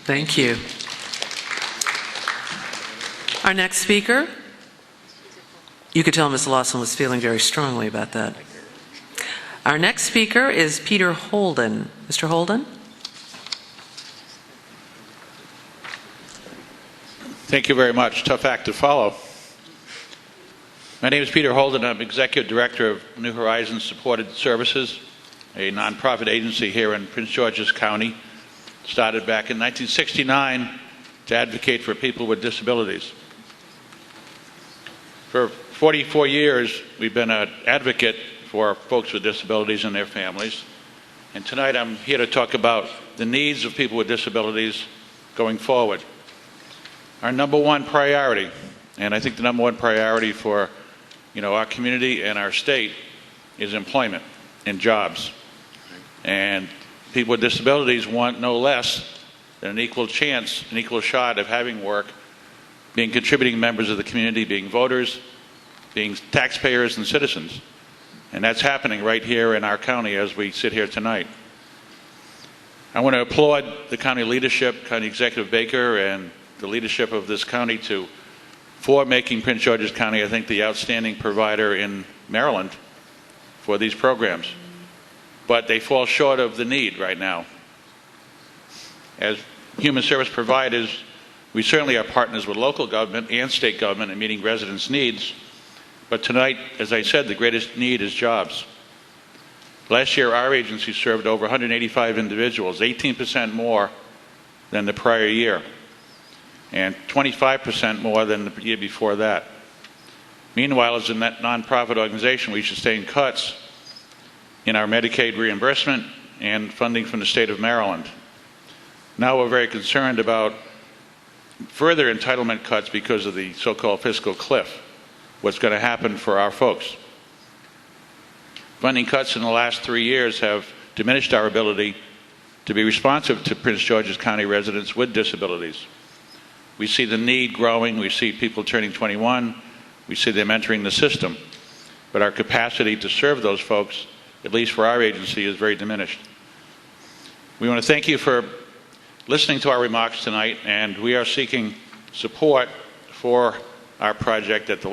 Thank you. Our next speaker, you could tell Ms. Lawson was feeling very strongly about that. Our next speaker is Peter Holden. Mr. Holden? Thank you very much. Tough act to follow. My name is Peter Holden. I'm Executive Director of New Horizons Supported Services, a nonprofit agency here in Prince George's County, started back in 1969 to advocate for people with disabilities. For 44 years, we've been an advocate for folks with disabilities and their families. And tonight I'm here to talk about the needs of people with disabilities going forward. Our number one priority, and I think the number one priority for our community and our state, is employment and jobs. And people with disabilities want no less than an equal chance, an equal shot of having work, being contributing members of the community, being voters, being taxpayers and citizens. And that's happening right here in our county as we sit here tonight. I want to applaud the county leadership, County Executive Baker, and the leadership of this county for making Prince George's County, I think, the outstanding provider in Maryland for these programs. But they fall short of the need right now. As human service providers, we certainly are partners with local government and state government in meeting residents' needs. But tonight, as I said, the greatest need is jobs. Last year, our agency served over 185 individuals, 18% more than the prior year, and 25% more than the year before that. Meanwhile, as a nonprofit organization, we sustained cuts in our Medicaid reimbursement and funding from the state of Maryland. Now we're very concerned about further entitlement cuts because of the so-called fiscal cliff. What's going to happen for our folks? Funding cuts in the last 3 years have diminished our ability to be responsive to Prince George's County residents with disabilities. We see the need growing. We see people turning 21. We see them entering the system. But our capacity to serve those folks, at least for our agency, is very diminished. We want to thank you for listening to our remarks tonight, and we are seeking support for our project at the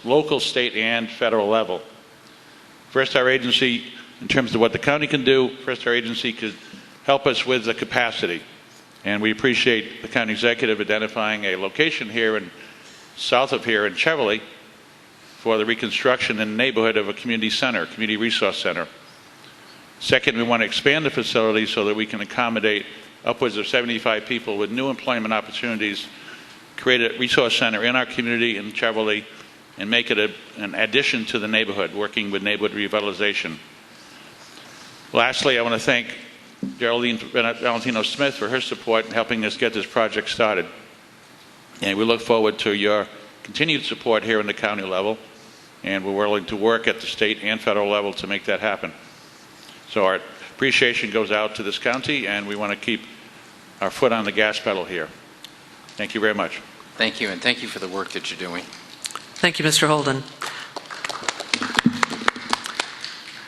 local, state, and federal level. First, our agency, in terms of what the county can do, first our agency could help us with the capacity. And we appreciate the county executive identifying a location here south of here in Cheverly for the reconstruction in the neighborhood of a community center, community resource center. Second, we want to expand the facility so that we can accommodate upwards of 75 people with new employment opportunities, create a resource center in our community in Cheverly, and make it an addition to the neighborhood, working with neighborhood revitalization. Lastly, I want to thank Geraldine Valentino-Smith for her support in helping us get this project started. And we look forward to your continued support here in the county level, and we're willing to work at the state and federal level to make that happen. So our appreciation goes out to this county, and we want to keep our foot on the gas pedal here. Thank you very much. Thank you, and thank you for the work that you're doing. Thank you, Mr. Holden.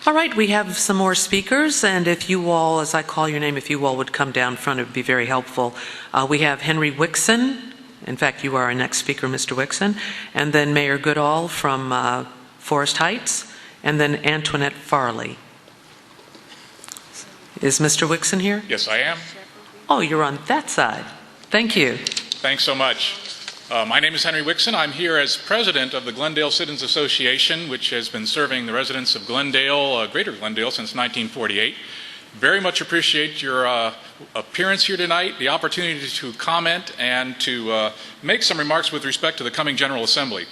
All right, we have some more speakers, and if you all, as I call your name, if you all would come down front, it would be very helpful. We have Henry Wixon. In fact, you are our next speaker, Mr. Wixon. And then Mayor Goodall from Forest Heights, and then Antoinette Farley. Is Mr. Wixon here? Yes, I am. Oh, you're on that side. Thank you. Thanks so much. My name is Henry Wixon. I'm here as president of the Glendale Citizens Association, which has been serving the residents of Glendale, Greater Glendale, since 1948. Very much appreciate your appearance here tonight, the opportunity to comment and to make some remarks with respect to the coming General Assembly.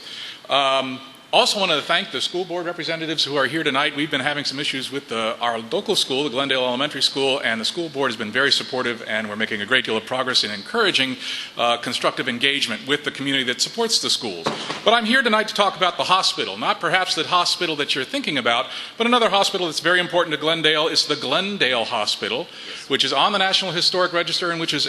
Also want to thank the school board representatives who are here tonight. We've been having some issues with our local school, the Glendale Elementary School, and the school board has been very supportive, and we're making a great deal of progress in encouraging constructive engagement with the community that supports the schools. But I'm here tonight to talk about the hospital, not perhaps the hospital that you're thinking about, but another hospital that's very important to Glendale is the Glendale Hospital, which is on the National Historic Register and which is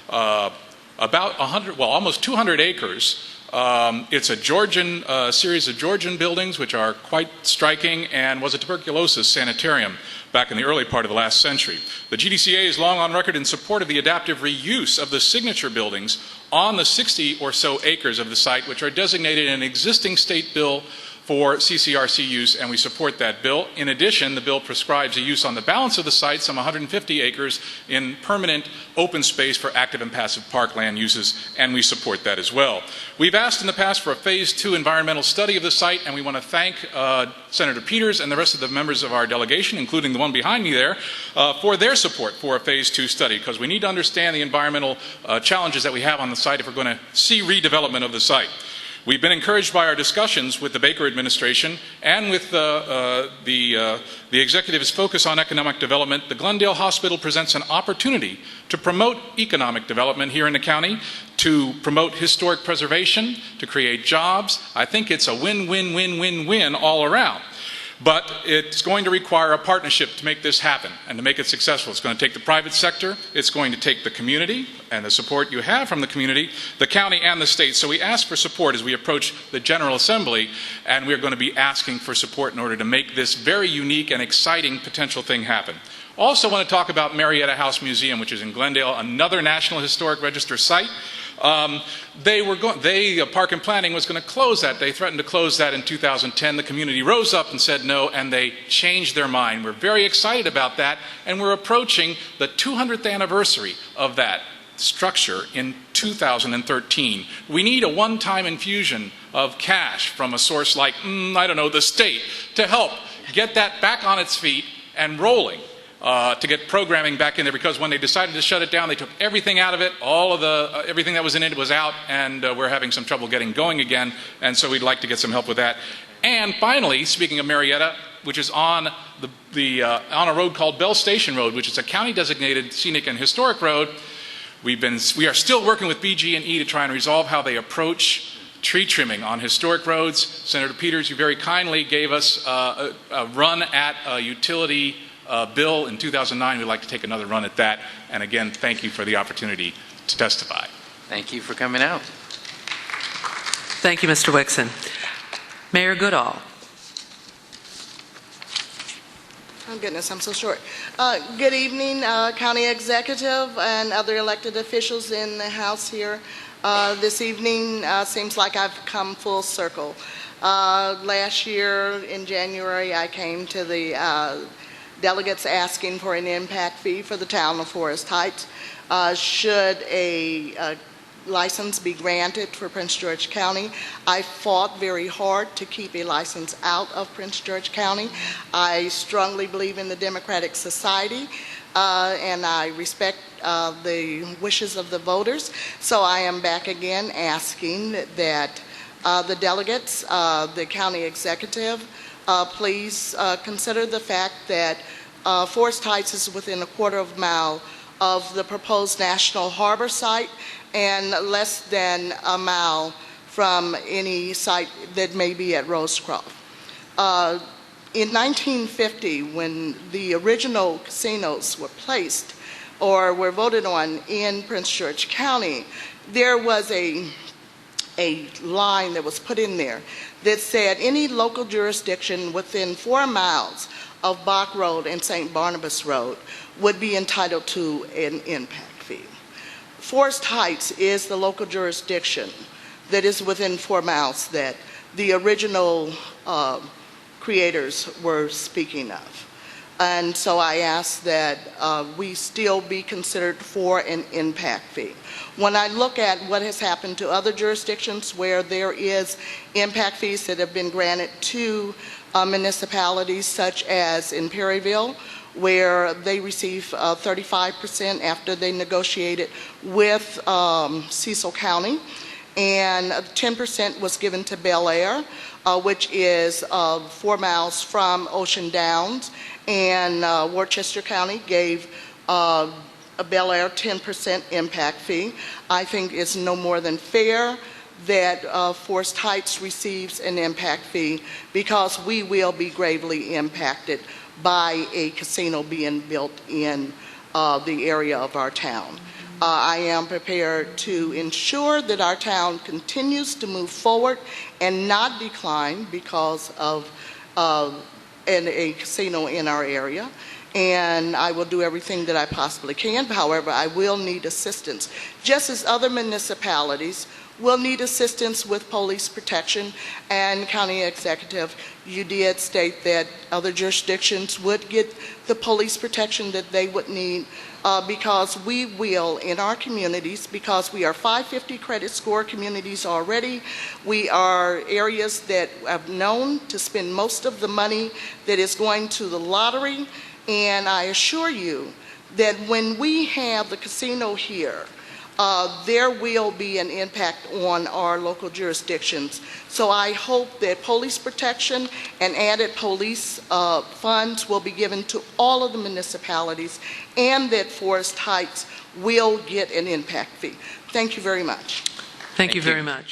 about almost 200 acres It's a Georgian series of Georgian buildings which are quite striking and was a tuberculosis sanitarium back in the early part of the last century. The GDCA is long on record in support of the adaptive reuse of the signature buildings on the 60 or so acres of the site which are designated in an existing state bill for CCRC use, and we support that bill. In addition, the bill prescribes a use on the balance of the site, some 150 acres, in permanent open space for active and passive parkland uses, and we support that as well. We've asked in the past for a Phase 2 environmental study of the site, and we want to thank Senator Peters and the rest of the members of our delegation, including the one behind me there, for their support for a Phase 2 study, because we need to understand the environmental challenges that we have on the site if we're going to see redevelopment of the site. We've been encouraged by our discussions with the Baker administration and with the executive's focus on economic development. The Glendale Hospital presents an opportunity to promote economic development here in the county, to promote historic preservation, to create jobs. I think it's a win-win-win-win-win all around. But it's going to require a partnership to make this happen and to make it successful. It's going to take the private sector, it's going to take the community and the support you have from the community, the county and the state. So we ask for support as we approach the General Assembly, and we're going to be asking for support in order to make this very unique and exciting potential thing happen. Also want to talk about Marietta House Museum, which is in Glendale, another National Historic Register site. Park and Planning was going to close that. They threatened to close that in 2010. The community rose up and said no, and they changed their mind. We're very excited about that, and we're approaching the 200th anniversary of that structure in 2013. We need a one-time infusion of cash from a source like, I don't know, the state, to help get that back on its feet and rolling. To get programming back in there, because when they decided to shut it down, they took everything out of it. All of the everything that was in it was out, and we're having some trouble getting going again. And so we'd like to get some help with that. And finally, speaking of Marietta, which is on on a road called Bell Station Road, which is a county-designated scenic and historic road, we are still working with BG&E to try and resolve how they approach tree trimming on historic roads. Senator Peters, you very kindly gave us a run at a utility bill in 2009. We'd like to take another run at that. And again, thank you for the opportunity to testify. Thank you for coming out. Thank you, Mr. Wixson. Mayor Goodall. Oh, goodness, I'm so short. Good evening, County Executive and other elected officials in the House here. This evening seems like I've come full circle. Last year in January, I came to the delegates asking for an impact fee for the town of Forest Heights. Should a license be granted for Prince George County? I fought very hard to keep a license out of Prince George County. I strongly believe in the democratic society, and I respect the wishes of the voters. So I am back again asking that the delegates, the county executive, please consider the fact that Forest Heights is within a quarter of a mile of the proposed National Harbor site and less than a mile from any site that may be at Rosecroft. In 1950, when the original casinos were placed or were voted on in Prince George County, there was a line that was put in there that said any local jurisdiction within 4 miles of Bach Road and St. Barnabas Road would be entitled to an impact fee. Forest Heights is the local jurisdiction that is within 4 miles that the original creators were speaking of. And so I ask that we still be considered for an impact fee. When I look at what has happened to other jurisdictions where there is impact fees that have been granted to municipalities, such as in Perryville, where they receive 35% after they negotiated with Cecil County, and 10% was given to Bel Air, which is 4 miles from Ocean Downs, and Worcester County gave Bel Air 10% impact fee. I think it's no more than fair that Forest Heights receives an impact fee, because we will be gravely impacted by a casino being built in the area of our town. I am prepared to ensure that our town continues to move forward and not decline because of a casino in our area. And I will do everything that I possibly can. However, I will need assistance, just as other municipalities will need assistance with police protection. And County Executive, you did state that other jurisdictions would get the police protection that they would need because we will, in our communities, because we are 550 credit score communities already, we are areas that have known to spend most of the money that is going to the lottery. And I assure you that when we have the casino here, there will be an impact on our local jurisdictions. So I hope that police protection and added police funds will be given to all of the municipalities, and that Forest Heights will get an impact fee. Thank you very much. Thank you very much.